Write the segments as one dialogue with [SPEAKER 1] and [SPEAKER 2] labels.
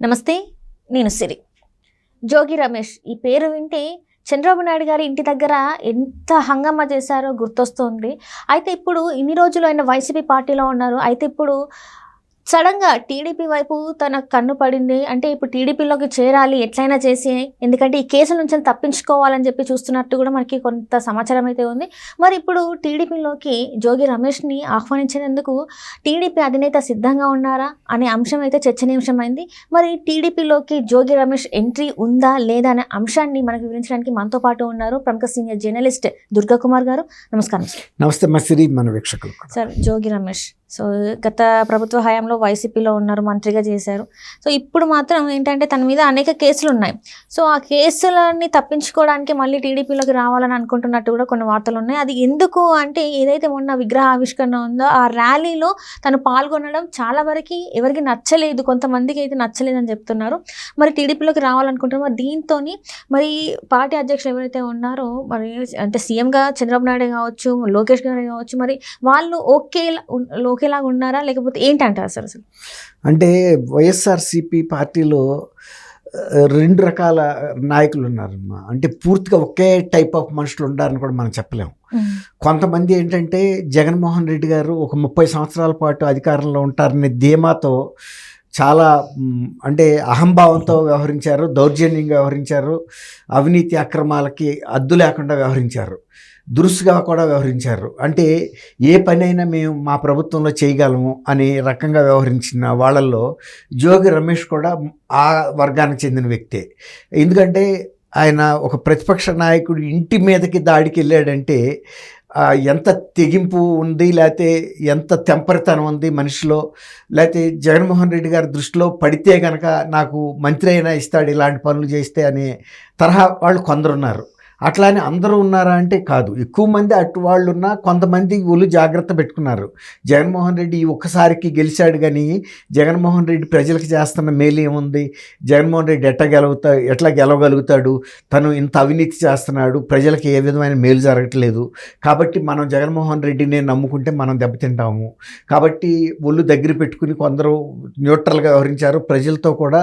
[SPEAKER 1] నమస్తే, నేను సిరి. జోగి రమేష్ ఈ పేరు వింటే చంద్రబాబు నాయుడు గారి ఇంటి దగ్గర ఎంత హంగామా చేశారో గుర్తొస్తుంది. అయితే ఇప్పుడు ఇన్ని రోజులు ఆయన వైసీపీ పార్టీలో ఉన్నారు. అయితే ఇప్పుడు సడన్గా టీడీపీ వైపు తన కన్ను పడింది. అంటే ఇప్పుడు టీడీపీలోకి చేరాలి ఎట్లయినా చేసి, ఎందుకంటే ఈ కేసుల నుంచి తప్పించుకోవాలని చెప్పి చూస్తున్నట్టు కూడా మనకి కొంత సమాచారం అయితే ఉంది. మరి ఇప్పుడు టీడీపీలోకి జోగి రమేష్ని ఆహ్వానించినందుకు టీడీపీ అధినేత సిద్ధంగా ఉన్నారా అనే అంశం అయితే చర్చనీయాంశమైంది. మరి టీడీపీలోకి జోగి రమేష్ ఎంట్రీ ఉందా లేదా అనే అంశాన్ని మనకు వివరించడానికి మనతో పాటు ఉన్నారు ప్రముఖ సీనియర్ జర్నలిస్ట్ దుర్గా కుమార్ గారు. నమస్కారం.
[SPEAKER 2] నమస్తే మసిరి, మన వీక్షకులు.
[SPEAKER 1] సార్, జోగి రమేష్ గత ప్రభుత్వ హయాంలో వైసీపీలో ఉన్నారు, మంత్రిగా చేశారు. సో ఇప్పుడు మాత్రం ఏంటంటే తన మీద అనేక కేసులు ఉన్నాయి. సో ఆ కేసులన్నీ తప్పించుకోవడానికి మళ్ళీ టీడీపీలోకి రావాలని అనుకుంటున్నట్టు కూడా కొన్ని వార్తలు ఉన్నాయి. అది ఎందుకు అంటే, ఏదైతే మొన్న విగ్రహ ఆవిష్కరణ ఉందో ఆ ర్యాలీలో తను పాల్గొనడం చాలా వరకు ఎవరికి నచ్చలేదు, కొంతమందికి అయితే నచ్చలేదని చెప్తున్నారు. మరి టీడీపీలోకి రావాలనుకుంటున్నారు. మరి దీంతో మరి పార్టీ అధ్యక్షులు ఎవరైతే ఉన్నారో, మరి అంటే సీఎంగా చంద్రబాబు నాయుడు కావచ్చు, లోకేష్ గారు కావచ్చు, మరి వాళ్ళు ఒకేలాగా ఉన్నారా లేకపోతే ఏంటంటారు సార్? అసలు
[SPEAKER 2] అంటే వైఎస్ఆర్సీపీ పార్టీలో రెండు రకాల నాయకులు ఉన్నారమ్మా. అంటే పూర్తిగా ఒకే టైప్ ఆఫ్ మనుషులు ఉండారని కూడా మనం చెప్పలేము. కొంతమంది ఏంటంటే జగన్మోహన్ రెడ్డి గారు ఒక 30 సంవత్సరాల పాటు అధికారంలో ఉంటారనే ధీమాతో చాలా అంటే అహంభావంతో వ్యవహరించారు, దౌర్జన్యంగా వ్యవహరించారు, అవినీతి అక్రమాలకి అద్దు లేకుండా వ్యవహరించారు, దురుసుగా కూడా వ్యవహరించారు. అంటే ఏ పనైనా మేము మా ప్రభుత్వంలో చేయగలము అనే రకంగా వ్యవహరించిన వాళ్ళల్లో జోగి రమేష్ కూడా ఆ వర్గానికి చెందిన వ్యక్తే. ఎందుకంటే ఆయన ఒక ప్రతిపక్ష నాయకుడు ఇంటి మీదకి దాడికి వెళ్ళాడంటే ఎంత తెగింపు ఉంది, లేకపోతే ఎంత తెంపరితనం ఉంది మనిషిలో, లేకపోతే జగన్మోహన్ రెడ్డి గారి దృష్టిలో పడితే కనుక నాకు మంత్రి అయినా ఇస్తాడు ఇలాంటి పనులు చేస్తే అనే తరహా వాళ్ళు కొందరున్నారు. అట్లానే అందరూ ఉన్నారా అంటే కాదు, ఎక్కువ మంది అటు వాళ్ళు ఉన్నా కొంతమంది ఒళ్ళు జాగ్రత్త పెట్టుకున్నారు. జగన్మోహన్ రెడ్డి ఒక్కసారికి గెలిచాడు కానీ జగన్మోహన్ రెడ్డి ప్రజలకు చేస్తున్న మేలు ఏముంది, జగన్మోహన్ రెడ్డి ఎట్లా గెలవగలుగుతాడు, తను ఇంత అవినీతి చేస్తున్నాడు, ప్రజలకు ఏ విధమైన మేలు జరగట్లేదు, కాబట్టి మనం జగన్మోహన్ రెడ్డిని నమ్ముకుంటే మనం దెబ్బతింటాము, కాబట్టి ఒళ్ళు దగ్గర పెట్టుకుని కొందరు న్యూట్రల్గా వ్యవహరించారు, ప్రజలతో కూడా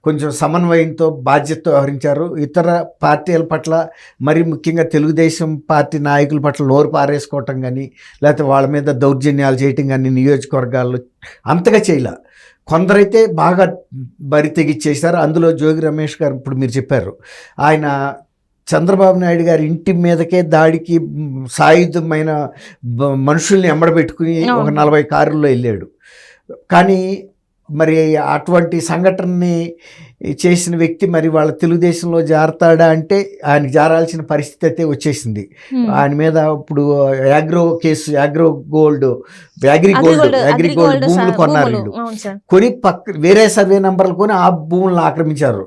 [SPEAKER 2] కొంచెం సమన్వయంతో బాధ్యతతో వ్యవహరించారు. ఇతర పార్టీల పట్ల, మరి ముఖ్యంగా తెలుగుదేశం పార్టీ నాయకుల పట్ల నోరు పారేసుకోవటం కానీ, లేకపోతే వాళ్ళ మీద దౌర్జన్యాలు చేయటం కానీ నియోజకవర్గాల్లో అంతగా చేయలే. కొందరైతే బాగా బరి తెగిచ్చేశారు. అందులో జోగి రమేష్ గారు ఇప్పుడు మీరు చెప్పారు, ఆయన చంద్రబాబు నాయుడు గారి ఇంటి మీదకే దాడికి సాయుధమైన మనుషుల్ని ఎంబడబెట్టుకుని ఒక 40 కారుల్లో వెళ్ళాడు. కానీ మరి అటువంటి సంఘటనని చేసిన వ్యక్తి మరి వాళ్ళ తెలుగుదేశంలో జారుతాడా అంటే ఆయనకి జారాల్సిన పరిస్థితి అయితే వచ్చేసింది. ఆయన మీద ఇప్పుడు అగ్రి గోల్డ్ భూములు కొన్నారు. కొని వేరే సర్వే నంబర్లు కొని ఆ భూములను ఆక్రమించారు.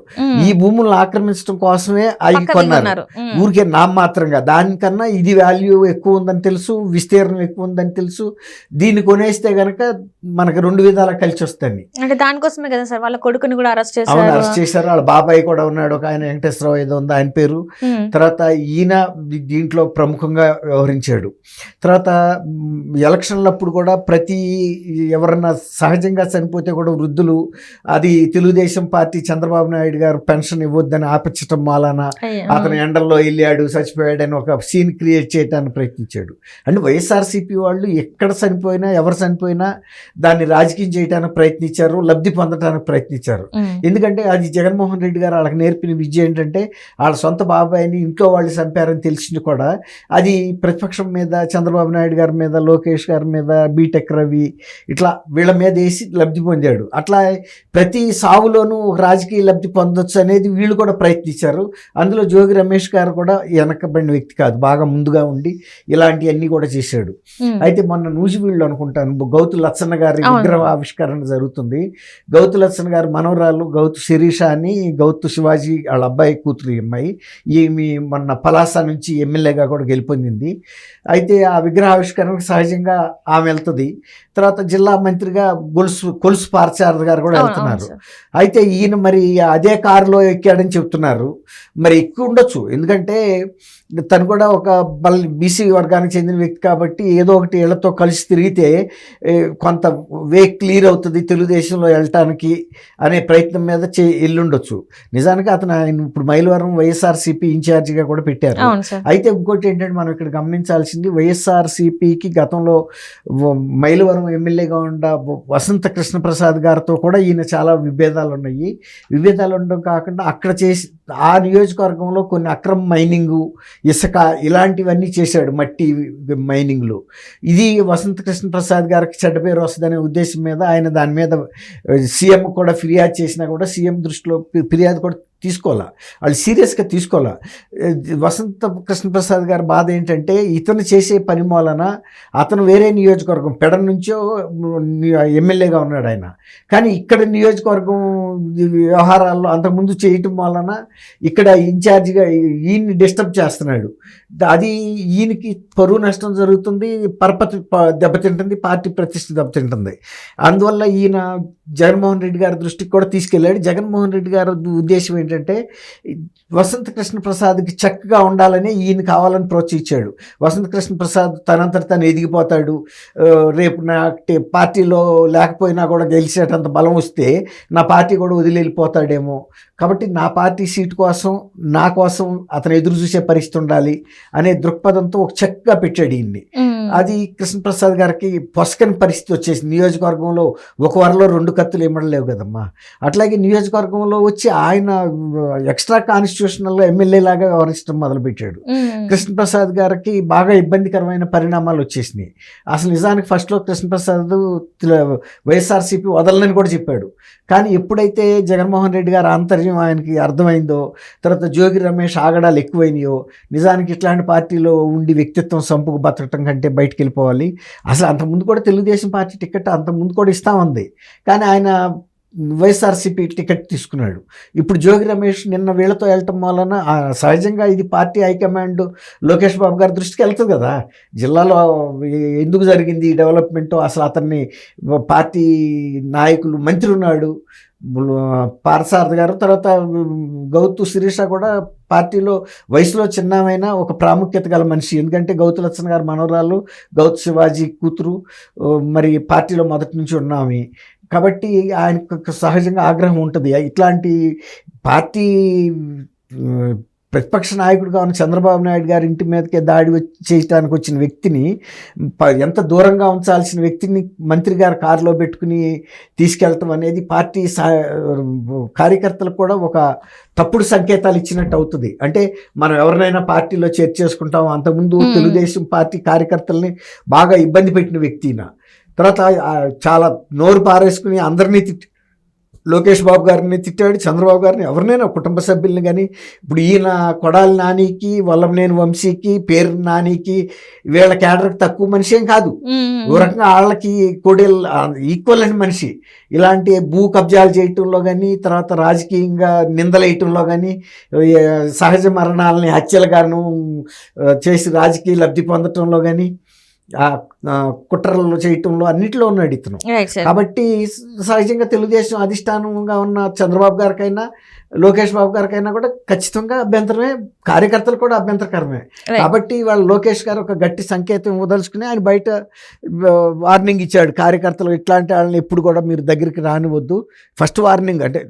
[SPEAKER 2] ఈ భూములను ఆక్రమించడం కోసమే అవి కొన్నారు, ఊరికే నామమాత్రంగా. దానికన్నా ఇది వాల్యూ ఎక్కువ ఉందని తెలుసు, విస్తీర్ణం ఎక్కువ ఉందని తెలుసు. దీన్ని కొనేస్తే గనక మనకు 2 విధాలా కలిసి వస్తాయి.
[SPEAKER 1] అంటే దానికోసమే కదా సార్ వాళ్ళ కొడుకుని కూడా అరెస్ట్ చేశారు.
[SPEAKER 2] వాళ్ళ బాబాయ్ కూడా ఉన్నాడు, ఒక ఆయన వెంకటేశ్వరరావు ఏదో ఉంది ఆయన పేరు. తర్వాత ఈయన దీంట్లో ప్రముఖంగా వ్యవహరించాడు. తర్వాత ఎలక్షన్లప్పుడు కూడా ఎవరన్నా సహజంగా చనిపోతే కూడా వృద్ధులు, అది తెలుగుదేశం పార్టీ చంద్రబాబు నాయుడు గారు పెన్షన్ ఇవ్వద్దని ఆపించటం వలన అతను ఎండల్లో వెళ్ళాడు, చచ్చిపోయాడని ఒక సీన్ క్రియేట్ చేయడానికి ప్రయత్నించాడు. అంటే వైఎస్ఆర్సీపీ వాళ్ళు ఎక్కడ చనిపోయినా, ఎవరు చనిపోయినా దాన్ని రాజకీయం చేయడానికి ప్రయత్నించారు, లబ్ధి పొందడానికి ప్రయత్నించారు. ఎందుకంటే అది జగన్మోహన్ రెడ్డి గారు వాళ్ళకి నేర్పిన విద్య ఏంటంటే, వాళ్ళ సొంత బాబాయిని ఇంట్లో వాళ్ళు చంపారని తెలిసింది కూడా అది ప్రతిపక్షం మీద, చంద్రబాబు నాయుడు గారి మీద, లోకేష్ గారి మీద, బీటెక్ రవి ఇట్లా వీళ్ళ మీద వేసి లబ్ధి పొందాడు. అట్లా ప్రతి సావులోనూ రాజకీయ లబ్ధి పొందొచ్చు అనేది వీళ్ళు కూడా ప్రయత్నించారు. అందులో జోగి రమేష్ గారు కూడా వెనకబడిన వ్యక్తి కాదు, బాగా ముందుగా ఉండి ఇలాంటివన్నీ కూడా చేశాడు. అయితే మొన్న నూజివీళ్ళు అనుకుంటాను గౌతు లచ్చన్న గారి విగ్రహ ఆవిష్కరణ జరుగుతుంది. గౌతు లచ్చన్న గారి మనవరాలు గౌతు శిరీష అని, గౌతు శివాజీ వాళ్ళ అబ్బాయి కూతురు అమ్మాయి, ఈమె మొన్న పలాస నుంచి ఎమ్మెల్యేగా కూడా గెలుపొందింది. అయితే ఆ విగ్రహావిష్కరణకు సహజంగా ఆమె వెళ్తుంది. తర్వాత జిల్లా మంత్రిగా కొలుసు పార్థసారథి గారు కూడా వెళ్తున్నారు. అయితే ఈయన మరి అదే కారులో ఎక్కాడని చెప్తున్నారు. మరి ఎక్కువ ఉండొచ్చు, ఎందుకంటే తను కూడా ఒక బీసీ వర్గానికి చెందిన వ్యక్తి కాబట్టి ఏదో ఒకటి వీళ్ళతో కలిసి తిరిగితే కొంత వే క్లియర్ అవుతుంది, తెలుగుదేశం తెలుగుదేశంలో వెళ్ళటానికి అనే ప్రయత్నం మీద ఎల్లుండొచ్చు. నిజానికి ఆయన ఇప్పుడు మైలవరం వైఎస్ఆర్సీపీ ఇన్ఛార్జిగా కూడా పెట్టారు.
[SPEAKER 1] అవును సార్.
[SPEAKER 2] అయితే ఇంకోటి ఏంటంటే మనం ఇక్కడ గమనించాల్సింది, వైఎస్ఆర్సీపీకి గతంలో మైలవరం ఎమ్మెల్యేగా ఉన్న వసంత కృష్ణప్రసాద్ గారితో కూడా ఈయన చాలా విభేదాలు ఉన్నాయి. విభేదాలు ఉండడం కాకుండా అక్కడ చేసి ఆ నియోజకవర్గంలో కొన్ని అక్రమ మైనింగు, ఇసుక ఇలాంటివన్నీ చేశాడు, మట్టి మైనింగ్లు. ఇది వసంత కృష్ణప్రసాద్ గారికి చెడ్డ పేరు వస్తుందనే ఉద్దేశం మీద ఆయన దాని మీద సీఎం కూడా ఫిర్యాదు చేసినా కూడా సీఎం దృష్టిలో ఫిర్యాదు కూడా తీసుకోవాలా, వాళ్ళు సీరియస్గా తీసుకోవాలా. వసంత కృష్ణప్రసాద్ గారి బాధ ఏంటంటే ఇతను చేసే పని మూలన అతను వేరే నియోజకవర్గం పెడ నుంచో ఎమ్మెల్యేగా ఉన్నాడు ఆయన, కానీ ఇక్కడ నియోజకవర్గం వ్యవహారాల్లో అంతకుముందు చేయటం వలన ఇక్కడ ఇన్ఛార్జిగా ఈయన్ని డిస్టర్బ్ చేస్తున్నాడు. అది ఈయనకి పరువు నష్టం జరుగుతుంది, పరపతి దెబ్బతింటుంది, పార్టీ ప్రతిష్ట దెబ్బతింటుంది. అందువల్ల ఈయన జగన్మోహన్ రెడ్డి గారి దృష్టికి కూడా తీసుకెళ్ళాడు. జగన్మోహన్ రెడ్డి గారి ఉద్దేశం ఏంటంటే వసంత కృష్ణప్రసాద్కి చక్కగా ఉండాలని ఈయన కావాలని ప్రోత్సహించాడు. వసంత కృష్ణప్రసాద్ తనంతట తను ఎదిగిపోతాడు, రేపు నా పార్టీలో లేకపోయినా కూడా గెలిచేటంత బలం వస్తే నా పార్టీ కూడా వదిలి వెళ్ళిపోతాడేమో, కాబట్టి నా పార్టీ సీటు కోసం నా కోసం అతను ఎదురు చూసే పరిస్థితి ఉండాలి అనే దృక్పథంతో ఒక చక్కగా పెట్టాడు ఈయన్ని. అది కృష్ణప్రసాద్ గారికి పొసకని పరిస్థితి వచ్చేసింది. నియోజకవర్గంలో ఒక వారంలో 2 కత్తులు ఇమ్మడలేవు కదమ్మా. అట్లాగే నియోజకవర్గంలో వచ్చి ఆయన ఎక్స్ట్రా కాన్స్టిట్యూషనల్లో ఎమ్మెల్యే లాగా వ్యవహరించడం మొదలుపెట్టాడు. కృష్ణప్రసాద్ గారికి బాగా ఇబ్బందికరమైన పరిణామాలు వచ్చేసినాయి. అసలు నిజానికి ఫస్ట్లో కృష్ణప్రసాద్ వైఎస్ఆర్సీపీ వదలని కూడా చెప్పాడు. కానీ ఎప్పుడైతే జగన్మోహన్ రెడ్డి గారి ఆంతర్యం ఆయనకి అర్థమైందో, తర్వాత జోగి రమేష్ ఆగడాలు ఎక్కువైనాయో, నిజానికి ఇట్లాంటి పార్టీలో ఉండి వ్యక్తిత్వం సంపుకు బతకటం కంటే బయటికి వెళ్ళిపోవాలి. అసలు అంతకుముందు కూడా తెలుగుదేశం పార్టీ టికెట్ అంతకుముందు కూడా ఇస్తామంది, కానీ ఆయన వైఎస్ఆర్సీపీ టికెట్ తీసుకున్నాడు. ఇప్పుడు జోగి రమేష్ నిన్న వీళ్ళతో వెళ్ళటం వలన సహజంగా ఇది పార్టీ హైకమాండ్ లోకేష్ బాబు గారి దృష్టికి వెళ్తుంది కదా, జిల్లాలో ఎందుకు జరిగింది ఈ డెవలప్మెంట్, అసలు అతన్ని పార్టీ నాయకులు, మంత్రి ఉన్నాడు పార్థసారథి గారు, తర్వాత గౌతు శిరీష కూడా పార్టీలో వయసులో చిన్నమైన ఒక ప్రాముఖ్యత గల మనిషి. ఎందుకంటే గౌతు లచ్చన్ గారు మనవరాలు, గౌతు శివాజీ కూతురు, మరి పార్టీలో మొదటి నుంచి ఉన్నామి. కాబట్టి ఆయనకు సహజంగా ఆగ్రహం ఉంటుంది. ఇట్లాంటి పార్టీ ప్రతిపక్ష నాయకుడిగా ఉన్న చంద్రబాబు నాయుడు గారి ఇంటి మీదకే దాడి చేయడానికి వచ్చిన వ్యక్తిని, ఎంత దూరంగా ఉంచాల్సిన వ్యక్తిని మంత్రి గారు కారులో పెట్టుకుని తీసుకెళ్ళటం అనేది పార్టీ కార్యకర్తలకు కూడా ఒక తప్పుడు సంకేతాలు ఇచ్చినట్టు అవుతుంది. అంటే మనం ఎవరినైనా పార్టీలో చేర్చేసుకుంటాం, అంతకుముందు తెలుగుదేశం పార్టీ కార్యకర్తల్ని బాగా ఇబ్బంది పెట్టిన వ్యక్తిన, తర్వాత చాలా నోరు పారేసుకుని అందరినీ లోకేష్ బాబు గారిని తిట్టాడు, చంద్రబాబు గారిని, ఎవరినైనా కుటుంబ సభ్యుల్ని. కానీ ఇప్పుడు ఈయన కొడాలి నానికి, వల్లంనేని వంశీకి, పేరు నానికి, వీళ్ళ క్యాడర్కి తక్కువ మనిషి ఏం కాదు. ఓ రకంగా వాళ్ళకి కొడేలు ఈక్వల్ అని మనిషి. ఇలాంటి భూ కబ్జాలు చేయటంలో కానీ, తర్వాత రాజకీయంగా నిందలేయటంలో కానీ, సహజ మరణాలని హత్యలుగాను చేసి రాజకీయ లబ్ధి పొందటంలో కానీ, కుట్రలు చేయటంలో అన్నింటిలో ఉన్నాడు ఇతను. కాబట్టి సహజంగా తెలుగుదేశం అధిష్టానంగా ఉన్న చంద్రబాబు గారికైనా లోకేష్ బాబు గారికైనా కూడా ఖచ్చితంగా అభ్యంతరమే, కార్యకర్తలు కూడా అభ్యంతరకరమే. కాబట్టి వాళ్ళు లోకేష్ గారు ఒక గట్టి సంకేతం వదలుచుకుని ఆయన బయట వార్నింగ్ ఇచ్చాడు, కార్యకర్తలు ఇట్లాంటి వాళ్ళని ఎప్పుడు కూడా మీరు దగ్గరికి రానివద్దు. ఫస్ట్ వార్నింగ్ అంటే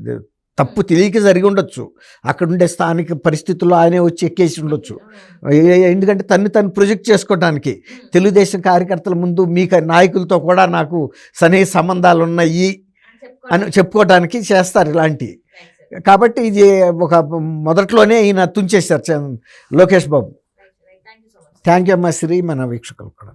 [SPEAKER 2] తప్పు తెలియక జరిగి ఉండొచ్చు, అక్కడుండే స్థానిక పరిస్థితుల్లో ఆయనే వచ్చి ఎక్కేసి ఉండొచ్చు. ఎందుకంటే తను ప్రొజెక్ట్ చేసుకోవడానికి తెలుగుదేశం కార్యకర్తల ముందు మీకు నాయకులతో కూడా నాకు సన్నిహిత సంబంధాలు ఉన్నాయి అని చెప్పుకోవడానికి చేస్తారు ఇలాంటివి. కాబట్టి ఇది ఒక మొదట్లోనే ఈయన తుంచేశారు లోకేష్ బాబు. థ్యాంక్ యూ అమ్మా శ్రీ, మన వీక్షకులు కూడా.